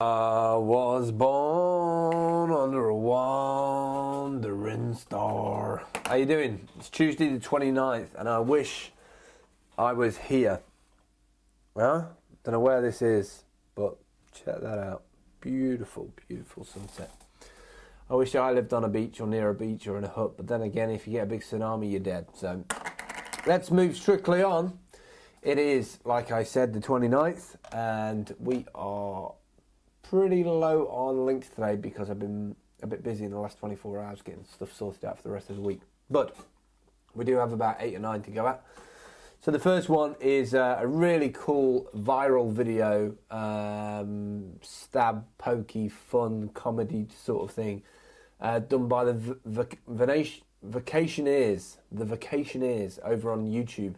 I was born under a wandering star. How you doing? It's Tuesday the 29th and I wish I was here. Well, don't know where this is, but check that out. Beautiful, beautiful sunset. I wish I lived on a beach or near a beach or in a hut, but then again, if you get a big tsunami, you're dead. So let's move strictly on. It is, like I said, the 29th, and we are pretty low on links today because I've been a bit busy in the last 24 hours getting stuff sorted out for the rest of the week. But we do have about 8 or 9 to go at. So the first one is a really cool viral video, stab, pokey, fun, comedy sort of thing, done by the Vacationeers, over on YouTube.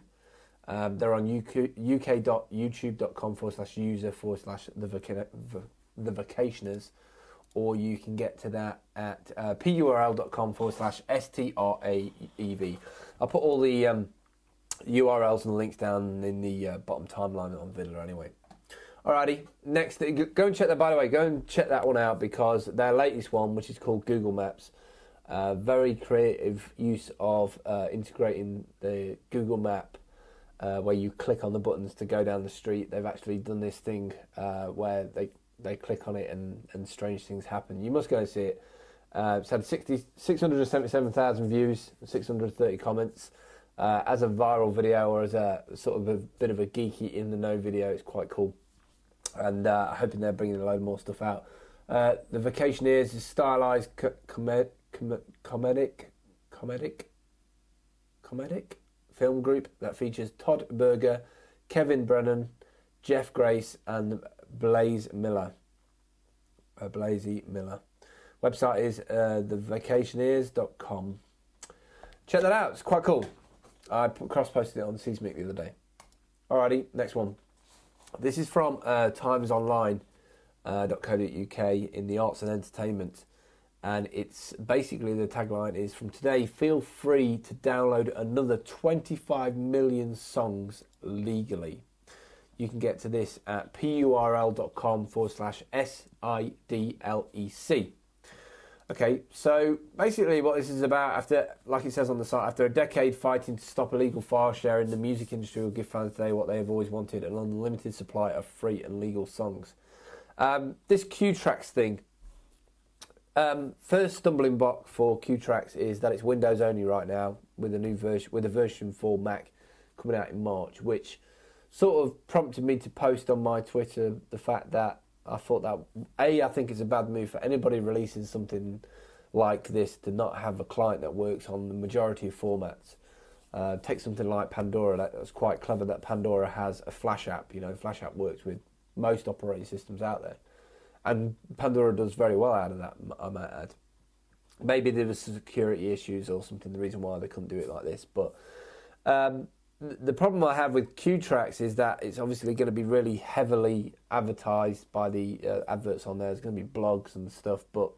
They're on uk.youtube.com/user/the Vacationers, or you can get to that at purl.com/STRAEV. I'll put all the URLs and links down in the bottom timeline on Vidler anyway. Alrighty, next, go and check that, by the way, go and check that one out because their latest one, which is called Google Maps, very creative use of integrating the Google Map where you click on the buttons to go down the street. They've actually done this thing where they click on it and strange things happen. You must go and see it. It's had 677,000 views, 630 comments. As a viral video or as a sort of a bit of a geeky in the know video, it's quite cool. And I'm hoping they're bringing a load more stuff out. The Vacationeers is stylized comedic film group that features Todd Berger, Kevin Brennan, Jeff Grace, and Blaze Miller. Blasey Miller. Website is thevacationeers.com. Check that out. It's quite cool. I cross-posted it on Seismic the other day. Alrighty, next one. This is from timesonline.co.uk in the arts and entertainment. And it's basically, the tagline is, from today, feel free to download another 25 million songs legally. You can get to this at purl.com/SIDLEC. Okay, so basically what this is about, after, like it says on the site, after a decade fighting to stop illegal file sharing, the music industry will give fans today what they have always wanted, an unlimited supply of free and legal songs. This Q-Tracks thing, first stumbling block for Q-Tracks is that it's Windows only right now with a new version, with a version for Mac coming out in March, which sort of prompted me to post on my Twitter the fact that I thought that, I think it's a bad move for anybody releasing something like this to not have a client that works on the majority of formats. Take something like Pandora. That's quite clever that Pandora has a Flash app. You know, Flash app works with most operating systems out there. And Pandora does very well out of that, I might add. Maybe there was security issues or something, the reason why they couldn't do it like this. But the problem I have with Q-Tracks is that it's obviously going to be really heavily advertised by the adverts on there. There's going to be blogs and stuff, but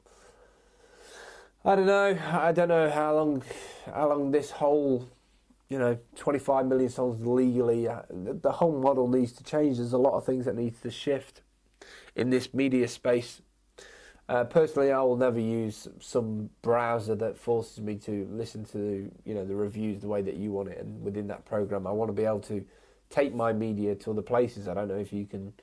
I don't know. I don't know how long this whole, 25 million songs legally, the whole model needs to change. There's a lot of things that needs to shift in this media space. Personally, I will never use some browser that forces me to listen to the reviews the way that you want it, and within that program I want to be able to take my media to other places. I don't know if you can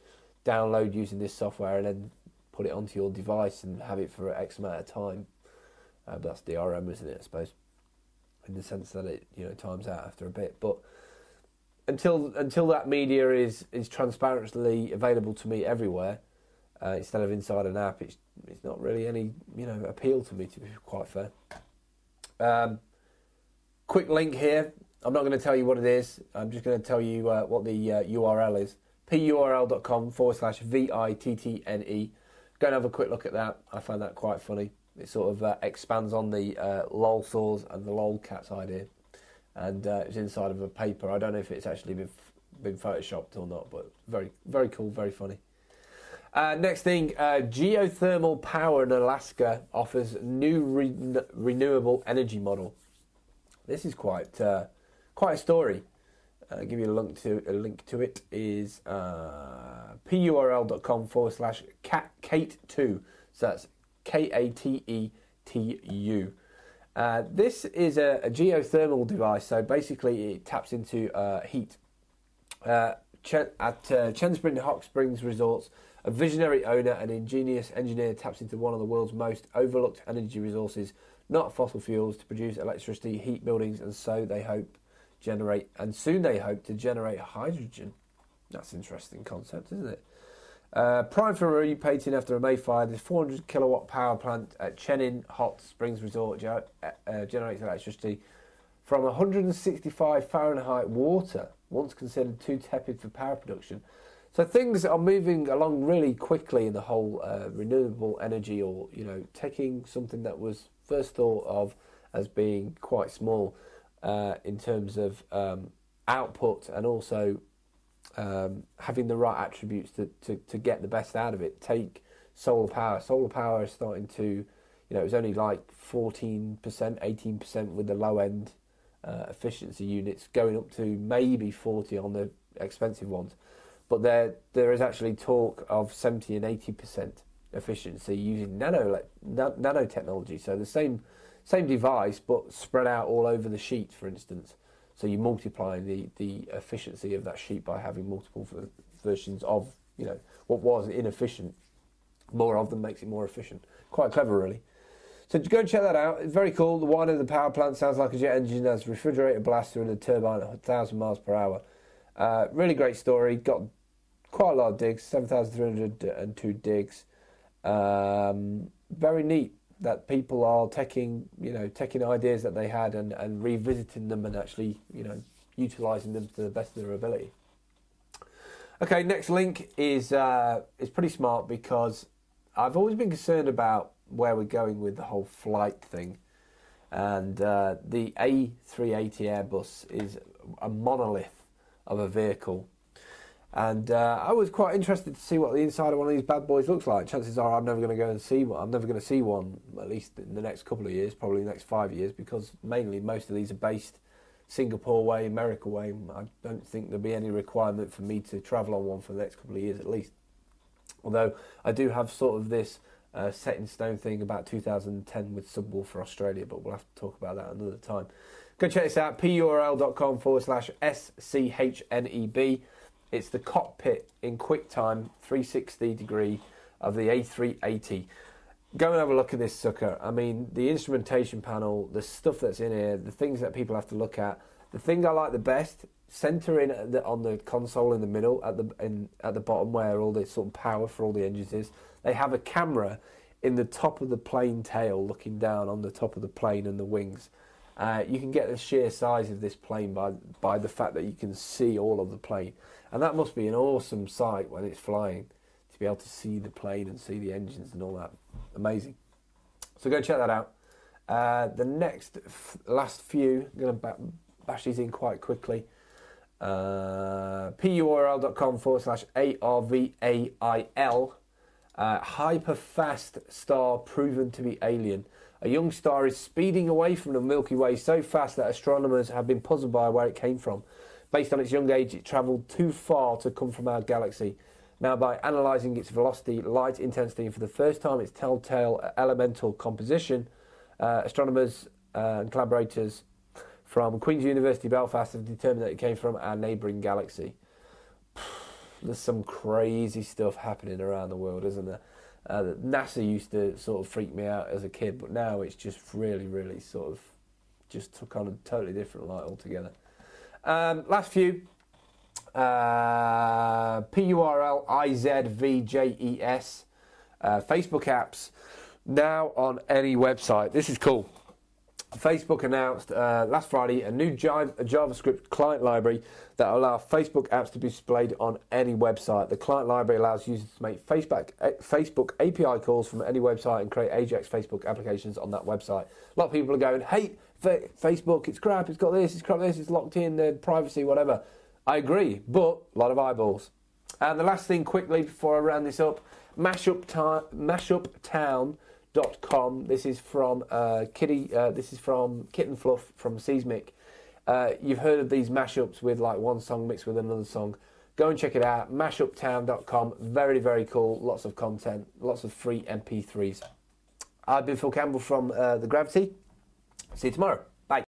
download using this software and then put it onto your device and have it for X amount of time. But that's DRM, isn't it, I suppose, in the sense that it times out after a bit. But until that media is transparently available to me everywhere, instead of inside an app, it's not really any appeal to me, to be quite fair. Quick link here. I'm not going to tell you what it is. I'm just going to tell you what the URL is. purl.com/VITTNE. Go and have a quick look at that. I find that quite funny. It sort of expands on the lol saws and the lolcats idea, and it's inside of a paper. I don't know if it's actually been photoshopped or not, but very, very cool, very funny. Next thing, geothermal power in Alaska offers new renewable energy model. This is quite a story. give you a link to it is purl.com/Kate2. So that's KATETU. This is a geothermal device. So basically, it taps into heat. At Chensbryn Hot Springs Resorts, a visionary owner and ingenious engineer taps into one of the world's most overlooked energy resources, not fossil fuels, to produce electricity, heat buildings, and soon they hope to generate hydrogen. That's an interesting concept, isn't it? Prime for repainting after a May fire, this 400 kilowatt power plant at Chenin Hot Springs Resort generates electricity from 165 Fahrenheit water, once considered too tepid for power production. So things are moving along really quickly in the whole renewable energy, or taking something that was first thought of as being quite small in terms of output, and also having the right attributes to get the best out of it. Take solar power. Solar power is starting to, it was only like 14%, 18% with the low end efficiency units, going up to maybe 40 on the expensive ones. But there is actually talk of 70 and 80% efficiency using nanotechnology. So the same device, but spread out all over the sheet, for instance. So you multiply the efficiency of that sheet by having multiple versions of what was inefficient. More of them makes it more efficient. Quite clever, really. So go and check that out. It's very cool. The one in the power plant sounds like a jet engine, has a refrigerator blaster and a turbine at 1,000 miles per hour. Really great story. Got quite a lot of digs, 7,302 digs. Very neat that people are taking ideas that they had and revisiting them and actually, utilising them to the best of their ability. Okay, next link is pretty smart, because I've always been concerned about where we're going with the whole flight thing. And the A380 Airbus is a monolith of a vehicle. And I was quite interested to see what the inside of one of these bad boys looks like. Chances are I'm never going to go and see one. I'm never going to see one, at least in the next couple of years, probably the next 5 years, because mainly most of these are based Singapore way, America way. I don't think there'll be any requirement for me to travel on one for the next couple of years at least. Although I do have sort of this set in stone thing about 2010 with Subwoofer Australia, but we'll have to talk about that another time. Go check this out, purl.com/SCHNEB. It's the cockpit in QuickTime 360 degree of the A380. Go and have a look at this sucker. I mean, the instrumentation panel, the stuff that's in here, the things that people have to look at. The thing I like the best, center in on the console in the middle, at the bottom where all the sort of power for all the engines is. They have a camera in the top of the plane tail, looking down on the top of the plane and the wings. You can get the sheer size of this plane by the fact that you can see all of the plane. And that must be an awesome sight when it's flying, to be able to see the plane and see the engines and all that. Amazing. So go check that out. The last few, I'm going to bash these in quite quickly. purl.com/ARVAIL. Hyper-fast star proven to be alien. A young star is speeding away from the Milky Way so fast that astronomers have been puzzled by where it came from. Based on its young age, it travelled too far to come from our galaxy. Now, by analysing its velocity, light intensity, and for the first time its telltale elemental composition, astronomers and collaborators from Queen's University Belfast have determined that it came from our neighbouring galaxy. There's some crazy stuff happening around the world, isn't there? NASA used to sort of freak me out as a kid, but now it's just really, really sort of just took on a totally different light altogether. Last few. PURLIZVJES. Facebook apps now on any website. This is cool. Facebook announced last Friday a new JavaScript client library that will allow Facebook apps to be displayed on any website. The client library allows users to make Facebook API calls from any website and create Ajax Facebook applications on that website. A lot of people are going, hey, Facebook, it's crap, it's got this, it's crap, this, it's locked in, privacy, whatever. I agree, but a lot of eyeballs. And the last thing quickly before I round this up, mashuptown.com. This is from Kit and Fluff from Seismic. You've heard of these mashups with like one song mixed with another song. Go and check it out, mashuptown.com. Very, very cool. Lots of content, lots of free MP3s. I've been Phil Campbell from The Gravity. See you tomorrow.